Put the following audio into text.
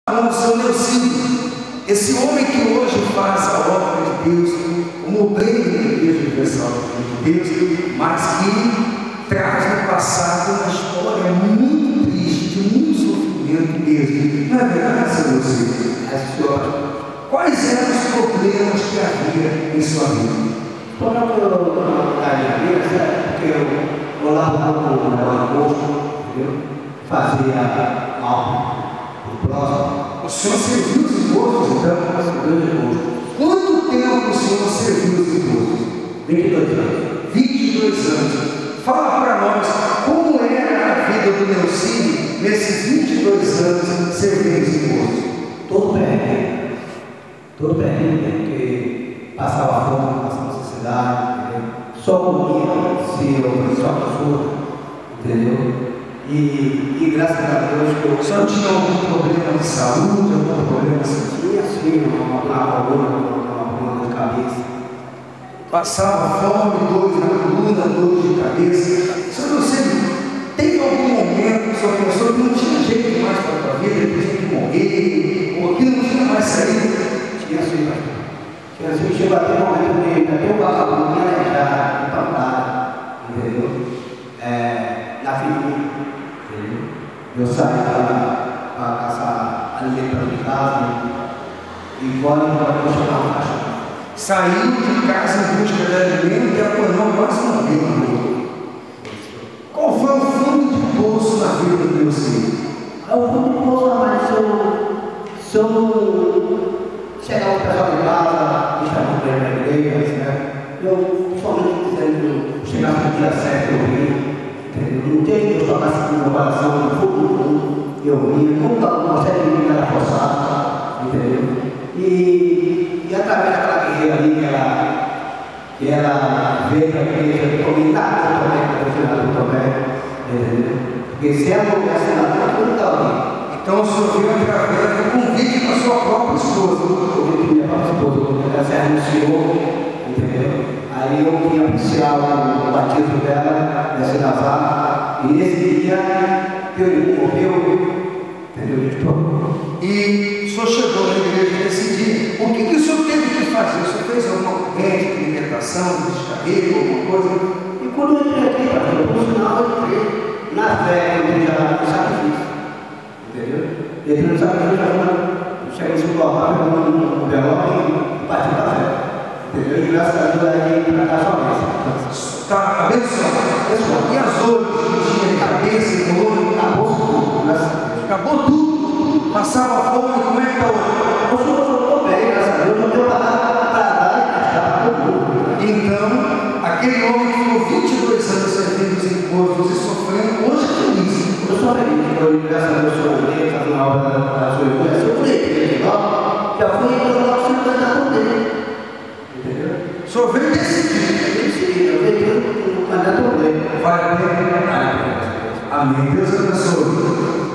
com o seu Neucídio, esse homem que hoje faz a obra de Deus, como obreiro da Igreja Universal de Deus, mas que traz no passado uma história muito triste, de muito sofrimento mesmo. Não é verdade, seu Neucídio? Quais eram os problemas que havia em sua vida? Quando eu estava na igreja, porque eu olhava no almoço, fazia mal para o próximo. O senhor serviu os impostos, então? Quanto tempo o senhor serviu os impostos? 22 anos. 22 anos. Fala para nós como era a vida do Neucídio nesses 22 anos servindo os impostos. Todo perrengue, porque passava fome, passava necessidade, entendeu? Só comia se eu só consulta, entendeu? E graças a Deus que eu... O senhor tinha algum problema de saúde, algum problema assim? Tinha sim, uma coluna de cabeça. Passava fome, dores na coluna, dores de cabeça. O senhor teve algum momento que o senhor pensou que não tinha jeito mais para a sua vida, que tinha que morrer, ou que não tinha mais saída? Tinha sim, pastor. Tinha sim, chegou até o momento de até o vagabundo me alejar, me parar, entendeu? Na filhinha. Eu saí para caçar alimento de casa e fora eu chegar uma caixa. Saiu de casa em busca de alimento e apanhou quase uma vez na rua. Qual foi o fundo de poço na vida do Neucídio? O fundo de poço, mas se eu chegar o pessoal de casa, me chamar para ir na igreja, né? Eu somente dizendo que chegar no dia certo eu vim. Não tem que eu tocasse no meu coração, no fundo, eu vim, nunca uma série de mim era forçada, entendeu? E através daquela guerreira ali, que ela veio para a igreja, comentar com o Tomé, que era o final do Tomé, entendeu? Porque se ela não tivesse nada, eu não estava ali. Então o senhor veio através do convite para sua própria esposa. O convite da minha própria esposa, quando ela se anunciou, entendeu? Aí eu fui apreciar o batismo dela, nesse Nazar, e nesse dia eu morreu, entendeu? E o senhor chegou na igreja nesse dia. O que o senhor teve que fazer? O senhor fez alguma corrente de libertação, de descarrego, alguma coisa? E quando eu entrei aqui, pastor, no final eu entrei na fé, eu entrei já no sacrifício, entendeu? Entrei no sacrifício, cheguei no local, no velório e parti da fé. Entendeu? E graças a Deus aí para cá só está abençoado. E as dores que tinha de cabeça e coluna? Acabou tudo, graças a Deus. Acabou tudo. Passava fome, como é que está hoje? Eu estou bem, graças a Deus. Não tenho para dar e gastar para todo mundo. Então, aquele homem que ficou 22 anos servindo os impostos e sofrendo, hoje é feliz. Eu sou feliz. Eu, graças a Deus, sou obreiro, fazendo uma obra da sua irmã. Eu sou obreiro, já fui para o nosso cidadão dele. O senhor veio decidir. Eu venho para o mandato dele. Vai bem. Amém. Deus abençoe.